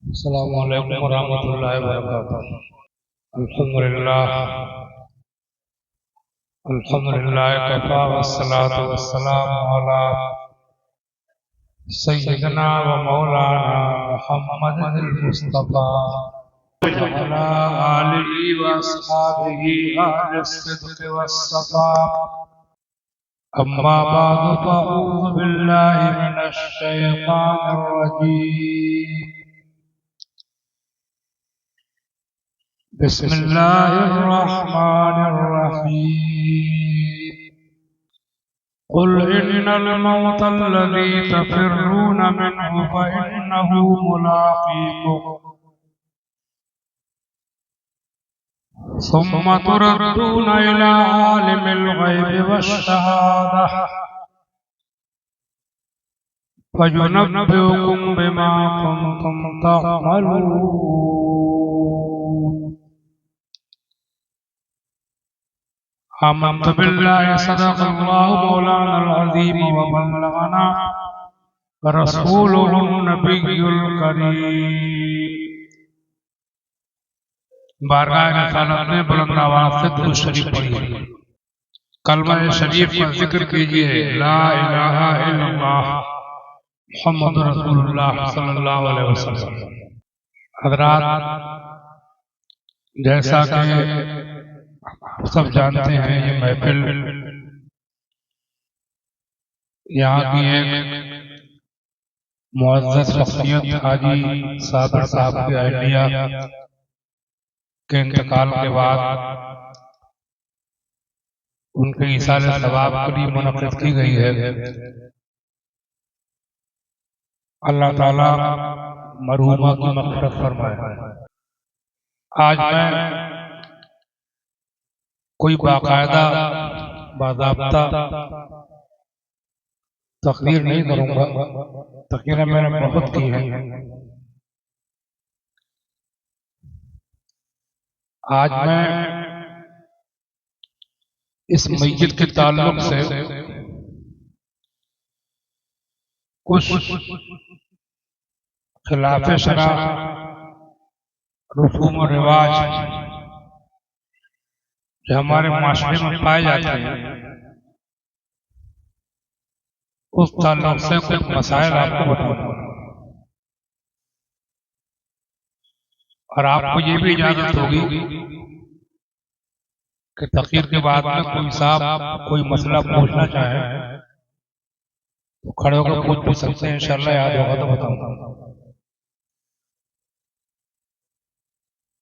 अस्सलामु अलैकुम वरहमतुल्लाहि वबरकातुहू। अल्हम्दुलिल्लाह अल्हम्दुलिल्लाह कफ़ा वस्सलातु वस्सलामु अला सय्यिदना व मौलाना मुहम्मदिल मुस्तफ़ा व अला आलिहि व अस्हाबिहि अहलिस सिद्क़ि वस्सफ़ा। अम्मा बअदु फ़अऊज़ु बिल्लाहि मिनश शैतानिर रजीम। बिस्मिल्लाहिर्रहमानिर्रहीम। क़ुल इन्नल मौतल्लज़ी तफ़िर्रून मिन्हु फ़इन्नहु मुलाक़ीकुम सुम्मा तुरद्दून इला आलिमिल ग़ैबि वश्शहादह फ़युनब्बिउकुम बिमा कुन्तुम तअमलून। आमन्तु बिल्लाहि सदक़ल्लाहु मौलानल अज़ीम व बल्लगना रसूलुहुन नबियुल करीम। बारगाह रिसालत में बुलंद आवाज़ से दुरूद शरीफ पढ़िए। कलमा शरीफ का जिक्र कीजिए। ला इलाहा इल्लल्लाह मुहम्मदुर रसूलुल्लाह सल्लल्लाहु अलैहि वसल्लम। हज़रात, जैसा कि सब जानते हैं, ये महफिल यहाँ की एक मुअज़्ज़ज़ शख्सियत हाजी साबिर साहब की अहलिया के इंतकाल के बाद उनके इसाले सवाब के लिए मुनक़्क़िद की गई है। अल्लाह ताला मरहूमा की मग़फ़िरत फरमाए। आज मैं कोई बाकायदा बाज़ाब्ता तक़रीर नहीं करूँगा, तक़रीरें मैंने बहुत की हैं। आज मैं इस मस्जिद के ताल्लुक से कुछ खिलाफ़े शरअ रसूम और रिवाज जो हमारे माशरे में पाए जाते हैं, उस ताल्लुक से कुछ मसाइल आपको बताऊंगा। और आपको ये भी इजाजत होगी कि तक़रीर के बाद में कोई साहब कोई मसला पूछना चाहे तो खड़े होकर पूछ सकते हैं। इंशाअल्लाह याद होगा तो बताऊंगा।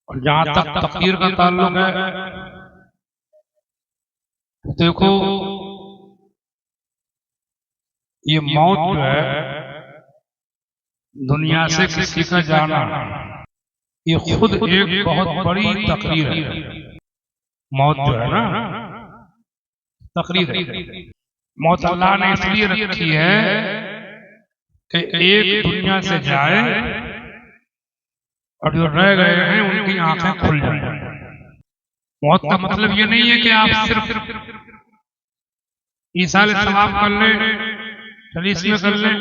और जहां तक तक़रीर का ताल्लुक है, देखो, ये मौत जो है, दुनिया से किसी का जाना, ये खुद एक बहुत बड़ी तक़रीर है। मौत जो है ना, तक़रीर है। मौत अल्लाह ने इसलिए रखी है कि एक दुनिया से जाए और जो रह गए हैं उनकी आंखें खुल जाएं। मौत का मतलब ये नहीं है कि आप सिर्फ ईसाले सवाब कर लें, सलीस में कर लें।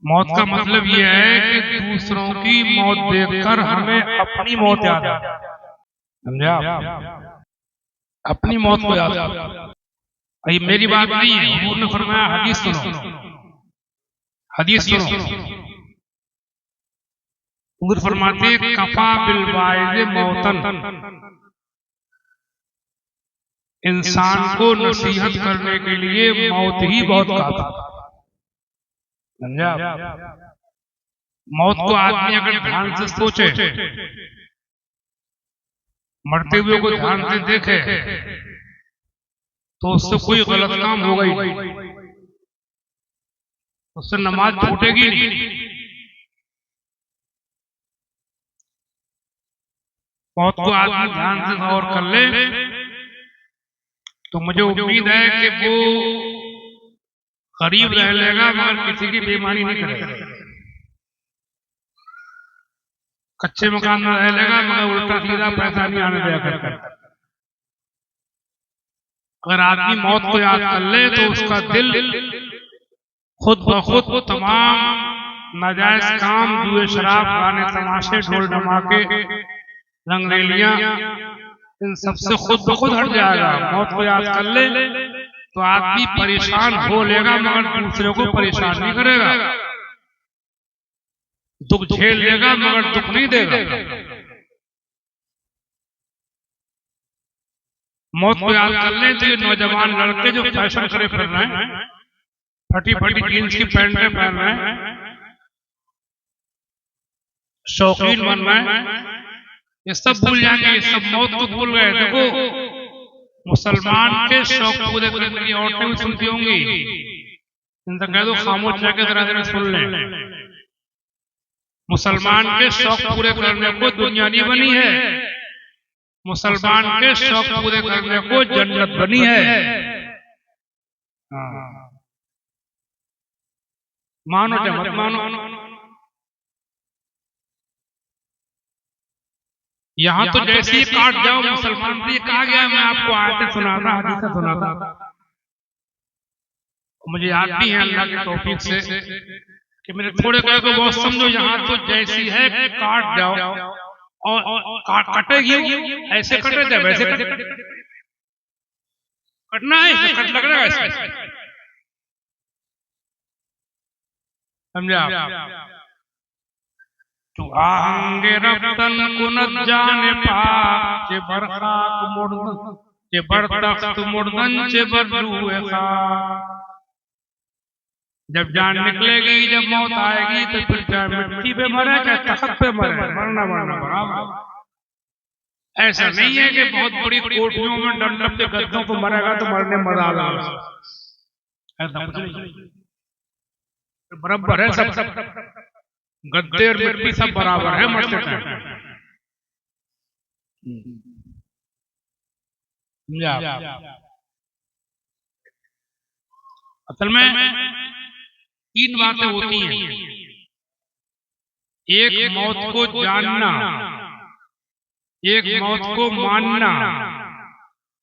मौत का मतलब ये है कि दूसरों की मौत देखकर हमें अपनी मौत याद आए। समझे आप? अपनी मौत को याद आए। ये मेरी बात नहीं है, हुजूर ने फरमाया, हदीस सुनो, हदीस सुनो। हुजूर फरमाते, कफा बिल वाइज़ मौतन, इंसान को नसीहत करने के लिए मौत ही बहुत काफी। समझा? मौत को आदमी अगर ध्यान से सोचे, मरते हुए को ध्यान से देखे, तो उससे कोई गलत काम होगा ही नहीं, उससे नमाज छूटेगी नहीं। मौत को आदमी ध्यान से गौर कर ले तो मुझे उम्मीद है कि वो गरीब रह लेगा मगर किसी की बेईमानी नहीं करेगा, कच्चे मकान में रह लेगा मगर उल्टा सीधा पैसा नहीं आने दिया करता। अगर आदमी मौत को याद कर ले तो उसका दिल खुद ब खुद तमाम नाजायज काम, जुए, शराब, गाने, तमाशे, ढोल धमाके, रंगरेलियां, इन सबसे खुद ब खुद हट जाएगा। मौत को याद कर ले तो आदमी परेशान हो लेगा मगर दूसरे को परेशान नहीं करेगा, दुख झेल लेगा मगर दुख नहीं देगा। मौत को याद कर ले तो ये नौजवान लड़के जो फैशन करे फिर रहे हैं, फटी फटी जीन्स की पैंटें पहन रहे हैं, शौकीन बन रहे हैं, ये सब भूल जाएंगे, ये सब मौत को भूल गए। देखो मुसलमान के शौक पूरे करने की औरतें भी सुनती होंगी, इनसे कह दो खामोश जाके जरा सुन लें। मुसलमान के शौक पूरे करने को दुनिया नहीं बनी है, मुसलमान के शौक पूरे करने को जन्नत बनी है। मानो या मत मानो, यहाँ तो जैसे ही काट जाओ मुसलमान से कहा गया, मैं आपको आयतें सुनाता, हदीसें सुनाता, मुझे याद भी है अल्लाह के तौफीक से कि मेरे थोड़े कहे को बहुत समझो। यहाँ तो जैसी है काट जाओ और कटेगी, ऐसे कटे जाए वैसे कटे, कटना है कट लग रहा है ऐसे, समझा? तो आंगे रफ्तन कुनत जाने पाक चे बरखाक मुर्दन चे बरतख्त मुर्दन चे बररूए खाक। जब जान निकलेगी, जब मौत आएगी तो फिर चाहे मिट्टी पे मरे चाहे तख्त पे मरे, मरना मरना बराबर। ऐसा नहीं है कि बहुत बड़ी कोठरियों में डंडम के गद्दों को मरेगा तो मरने मजा आ, ऐसा कुछ नहीं, बराबर है सब, गद्दे और मिट्टी सब बराबर है मरते टाइम। असल में 3 बातें होती हैं, एक मौत को जानना, एक मौत को मानना,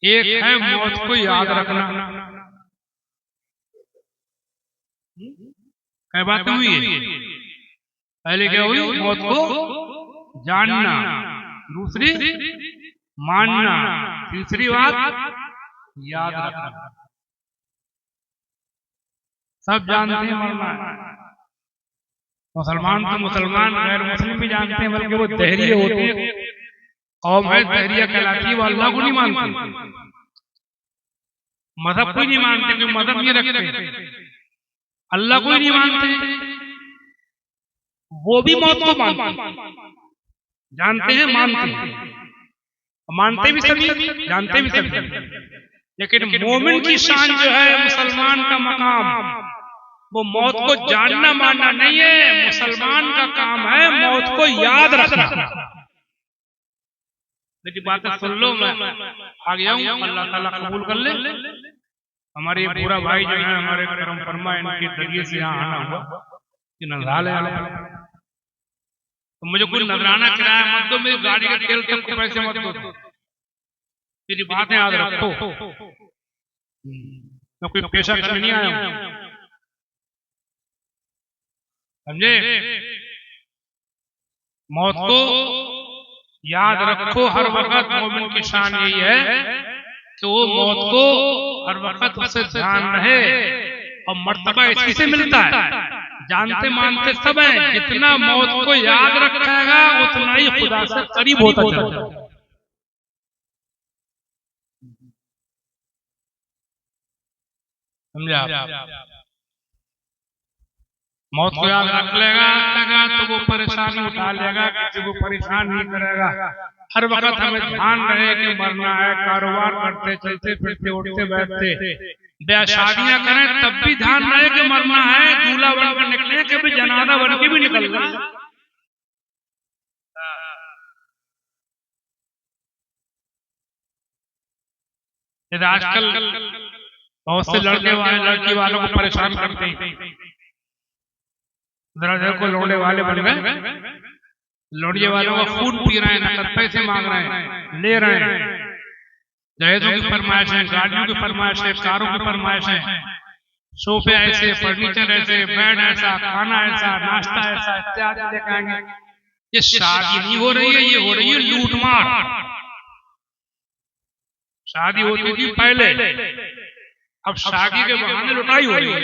एक है मौत को याद रखना। क्या बात हुई है? पहले क्या हुई? मौत को जानना, दूसरी मानना, तीसरी बात याद रखना। सब जानते हैं मरना, मुसलमान तो मुसलमान, गैर मुस्लिम भी जानते हैं, बल्कि वो दहरिये होते हैं, कौम है दहरिया कहलाती है, वो अल्लाह को नहीं मानते, मजहब को नहीं मानते, क्योंकि मजहब ये रखते, अल्लाह को ही नहीं मानते, वो भी मौत को मानते, जानते हैं, मानते हैं, मानते भी सभी, जानते भी सभी। लेकिन मोमिन की शान जो है, मुसलमान का मकाम, वो मौत को जानना मानना नहीं है, मुसलमान का काम है मौत को याद रखना। मेरी बातें सुन लो, मैं आ गया हूँ, अल्लाह ताला कबूल कर ले। हमारे पूरा भाई जो है, हमारे करम फरमा, इनके जरिए से यहाँ आना हुआ कि नजराना, तो मुझे कोई नजराना किराया मत दो, मेरी गाड़ी का तेल तक के पैसे मत दो, मेरी बातें याद रखो, मैं कोई पेशा करने नहीं आया हूं, समझे? मौत को याद रखो हर वक्त। मोमिन की शान यही है कि वो मौत को हर वक्त उसे ध्यान रहे, और मर्तबा इसी से मिलता है, जानते मानते सब है, जितना मौत को याद रखेगा उतना ही खुदा से करीब होता चला। समझा? मौत को याद रख लेगा तो वो परेशानी उठा लेगा, किसी को परेशान नहीं करेगा। हर वक्त हमें ध्यान रहे कि मरना है, कारोबार करते चलते फिरते उठते बैठते, ब्याह शादियां करें तब भी ध्यान रहे कि मरना है, दूल्हा बनकर निकले कभी जनाजा बन के भी निकलना। आजकल बहुत से लड़के वाले लड़की वालों को परेशान करते हैं, को लौंडे वाले बन गए, लौंडे वालों का खून पी रहे हैं, नकद पैसे मांग रहे हैं, ले रहे हैं, दहेजों की फरमाइश है, गाड़ियों की फरमाइश है, कारों की फरमाइश है, सोफे ऐसे, फर्नीचर ऐसे, बेड ऐसा, खाना ऐसा, नाश्ता ऐसा इत्यादि लेकर आएंगे। ये शादी नहीं हो रही है, ये हो रही है लूटमार। शादी होती थी पहले, अब शादी के बहाने लुटाई हो रही है।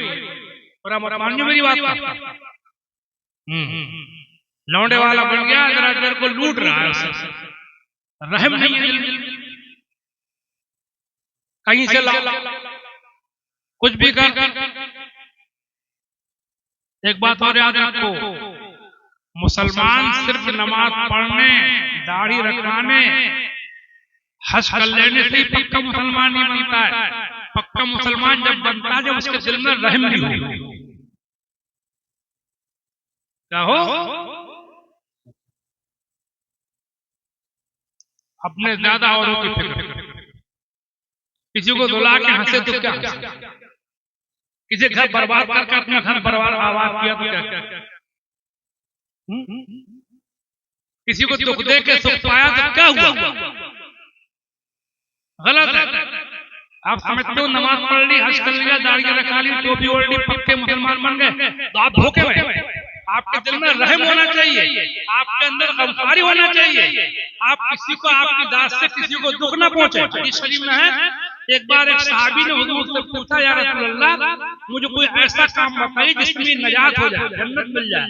और मत मानिए मेरी बात का, लौंडे वाला बन गया, जरा इधर को लूट रहा है, उससे रहम नहीं है, कहीं से ला कुछ भी कर। एक बात और याद रखो, मुसलमान सिर्फ नमाज पढ़ने, दाढ़ी रखवाने, हज कर लेने से ही पक्का मुसलमान नहीं बनता है। पक्का मुसलमान जब बनता है जब उसके दिल में रहम भी हो। क्या हो? अपने ज्यादा औरों की फिक्र, किसी को दुला के हंसे तो क्या, किसी घर बर्बाद करके अपना घर बर्बाद आबाद किया तो क्या, किसी को दुख दे के सुख पाया तो क्या हुआ? गलत है। आप समझते हो नमाज पढ़ ली, हज कर लिया, दाढ़ी रखा ली, टोपी ओढ़ ली, पक्के मुसलमान बन गए, तो आप धोखे में। आपके दिल में रहम होना चाहिए, आपके अंदर गमखारी होना चाहिए, आप किसी को आपकी दात से किसी को दुख ना पहुंचे। इस शरीफ में है, एक बार एक सहाबी ने हुजूर से पूछा, या रसूल अल्लाह, मुझे कोई ऐसा काम बताइए जिसमें नजात हो जाए, जन्नत मिल जाए।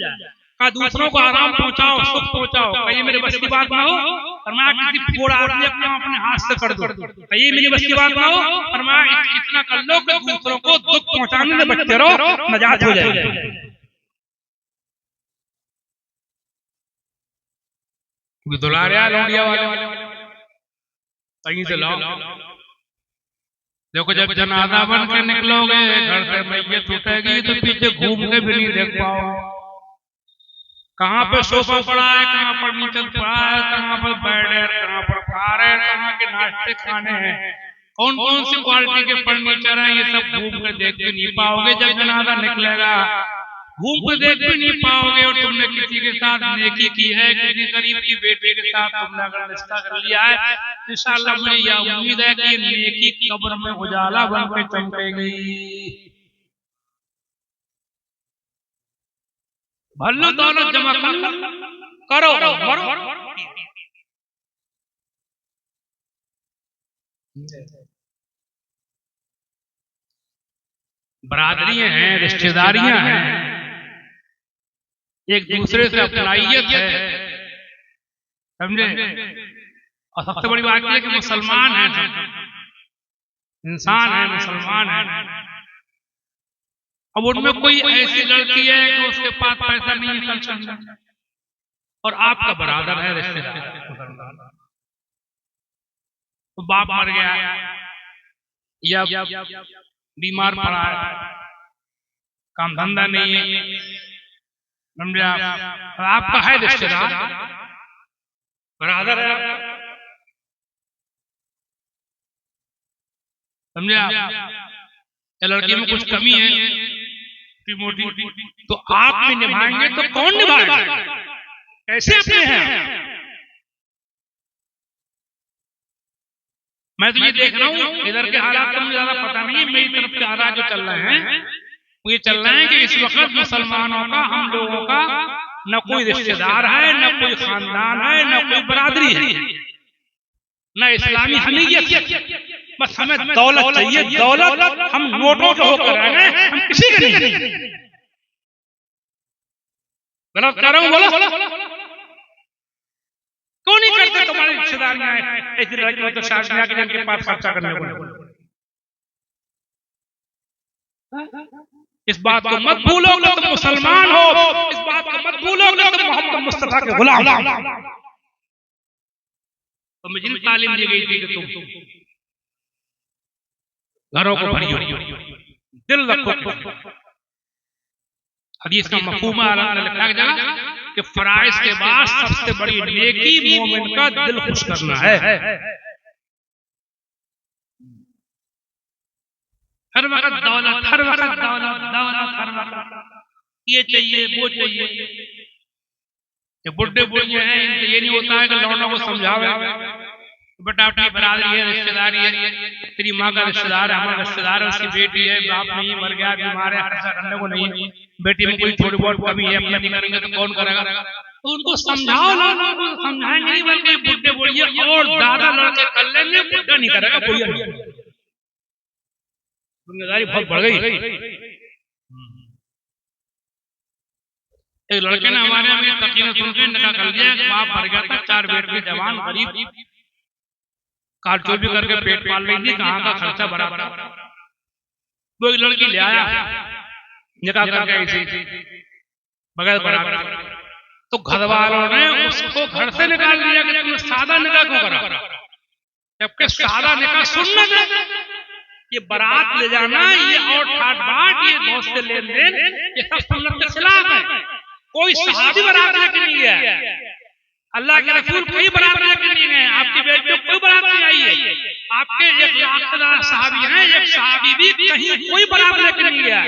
का दूसरों को आराम पहुंचाओ, सुख पहुंचाओ, कहीं मेरे बस की बात ना हो, फरमाया किसी बूढ़ा आदमी अपने हाथ से कर दो, कहीं मेरी बस की बात ना हो, फरमाया इतना कर लो कि दूसरों को दुख पहुंचाने में बचते रहो, नजात हो जाएगी। दुलारिया लौंडिया वाले कहीं से लाओ। देखो जब जनाजा बन के निकलोगे, घर से मैयत उठेगी तो पीछे घूम के भी नहीं देख पाओ, कहाँ पे सोफा पड़ा है, कहाँ पर फर्नीचर पड़ा है, कहाँ पर बेड है, कहाँ पर कार है, कहाँ के नाश्ते खाने हैं, कौन कौन सी क्वालिटी के फर्नीचर है, ये सब घूम के देख भी नहीं पाओगे। जब जनाजा निकलेगा घूम के देख भी नहीं पाओगे। और तुमने किसी के साथ नेकी की है, किसी गरीब की बेटी के साथ तुमने अगर रिश्ता कर लिया है, इंशाअल्लाह मुझे यह उम्मीद है कि नेकी कब्र में उजाला बन के चमकेगी। भल्लो दौलत जमा करो, मरो। बरादरियां हैं, रिश्तेदारियां हैं, एक दूसरे से अपनाइयत है, समझे। और सबसे बड़ी बात यह कि मुसलमान है, इंसान है, मुसलमान है। अब उनमें कोई ऐसी लड़की है कि उसके पास पैसा नहीं है और आपका बरादर है, रिश्तेदार, तो बाप मर गया या बीमार पड़ा है, काम धंधा नहीं है, समझा, आपका है रिश्तेदार, बरादर है, समझा। लड़की में कुछ कमी है मोटी, तो आप भी निभाएंगे तो कौन निभाएगा? कैसे अपने हैं? मैं तो ये देख रहा हूँ, इधर के हालात तो मुझे ज्यादा पता नहीं है, मेरी तरफ के हालात जो चल रहे हैं वो ये चल रहे हैं कि इस वक्त मुसलमानों का, हम लोगों का न कोई रिश्तेदार है, न कोई खानदान है, न कोई बरादरी है, न इस्लामी हमीयत, बस हमें दौलत चाहिए, दौलत। हम नोटों के होकर हैं, हम किसी के नहीं। गलत कर रहा हूँ, बोलो क्यों नहीं करते? तुम्हारे रिश्तेदारियां ऐसी लड़कियों तो शादियां के जिनके पास खर्चा करने को। इस बात को मत भूलो कि तुम मुसलमान हो, इस बात को मत भूलो कि तुम मोहम्मद मुस्तफा के गुलाम। तो मुझे तालीम दी गई थी कि तुम घरों को भरियो, दिल रखो। हदीस का मफहूम लिखा गया कि फराइज के बाद सबसे बड़ी नेकी मोमिन का दिल खुश करना है। हर वक्त दौलत, हर वक्त दौलत, हर वक्त ये चाहिए, वो चाहिए। ये बुढ़े बुढ़िया हैं, इनसे ये नहीं होता है कि लौंडों को समझावे बेटा अपनी बरादरी है, रिश्तेदारी है, तेरी माँ का रिश्तेदार है, हमारा रिश्तेदार है, उसकी बेटी है, बाप नहीं मर गया, बीमार है, खर्चा करने को नहीं है, बेटी में कोई थोड़ी बहुत कमी है, अपना नहीं करेंगे तो कौन करेगा? तो उनको समझाओ ना, उनको समझाएंगे नहीं बल्कि बुढ़े बोलिए और दादा लड़के कर लेंगे, बुढ़ा नहीं करेगा, बुढ़िया नहीं। जिम्मेदारी बहुत बढ़ गई। एक लड़के ने हमारे यहाँ तकीन सुन के निकाह कर लिया, बाप मर गया था, 4 बेटे जवान गरीब, कारचोर भी करके पेट पाल रही थी, कहाँ का खर्चा बराबर। वो एक लड़की ले आया निकाह करके ऐसे बगैर बराबर, तो घर वालों ने उसको घर से निकाल दिया कि तुमने सादा निकाह क्यों करा, जबकि सादा निकाह सुन्नत है, ये बारात ले जाना, ये और ठाट बाट, ये बहुत से लेन देन, ये सब सुन्नत के खिलाफ है। कोई सहाबी बारात लेके नहीं गया, अल्लाह के रसूल कोई बारात लेके नहीं गए, आपकी बेटी में कोई बारात नहीं आई है, आपके 1 लाख सहाबी हैं, एक सहाबी भी कहीं कोई बारात लेके नहीं गया,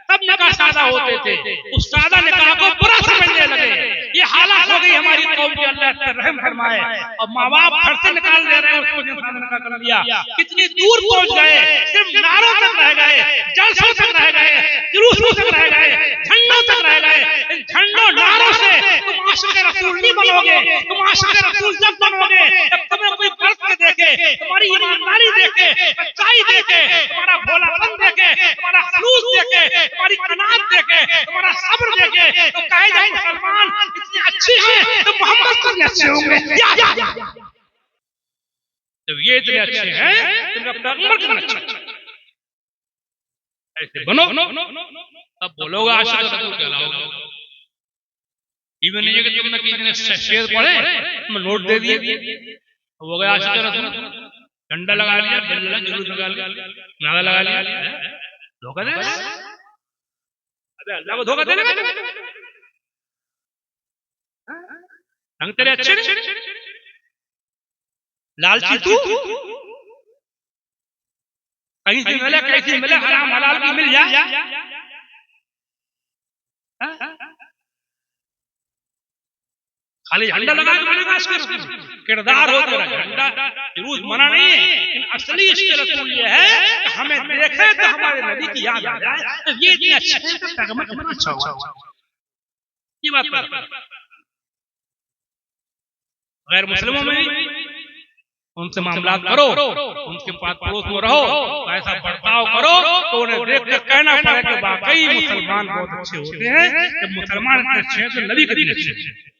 सब निकाह सादा होते थे। उस सादा निकाह को बुरा समझने लगे, ये हालत हो गई हमारी कौम की, अल्लाह से रहम फरमाए। और माँ बाप घर से निकाल दे रहे हैं उसको, सादा निकाह कर लिया, कितनी दूर पहुंच गए, सिर्फ नारों तक रह गए, जलसों तक रह गए, जुलूसों तक रह गए, झंडों तक रह गए। इन झंडों नारों से तुम आशिक़ रसूल नहीं बनोगे, तुम आशिक़ रसूल जब बनोगे जब तुम्हें कोई बरत के देखे, तुम्हारी ईमानदारी देखे, सच्चाई देखे, तुम्हारा भोलापन देखे, तुम्हारा खलूस देखे, तुम्हारी कनात देखे, तुम्हारा सब्र देखे, तो कहे जाए मुसलमान इतनी अच्छी है तो मोहम्मद कितने अच्छे होंगे। जब ये इतने अच्छे हैं तो अपना उम्र कितना अच्छा, ऐसे बनो तब बोलोगे आशिक़ रसूल कहलाओगे। ये नहीं है कि तुमने किसी ने शेर पढ़े तुम नोट दे दिए, हो गया आशिक़ रसूल, डंडा लगा लिया, जुलूस लगा लिया, नारा लगा लिया, धोखा दे, अल्लाह को धोखा देने का रंग तेरे अच्छे नहीं, लालची तू, कहीं से मिले कैसे मिले, हराम हलाल की मिल जाए, खाली झंडा लगा के बनेगा इसका किरदार हो तेरा, झंडा जुलूस मना नहीं है, असली इसके रसूल ये है हमें देखे तो हमारे नबी की याद आ जाए, तो ये इतने अच्छे हैं तो पैगंबर कितना अच्छा हुआ, ये बात पर गैर मुस्लिमों में उनसे मामलात करो, उनके पास पड़ोस में रहो, ऐसा बर्ताव करो तो उन्हें देख कर कहना पड़े कि वाकई मुसलमान बहुत अच्छे होते हैं, जब मुसलमान इतने अच्छे हैं तो नबी कितने अच्छे हैं।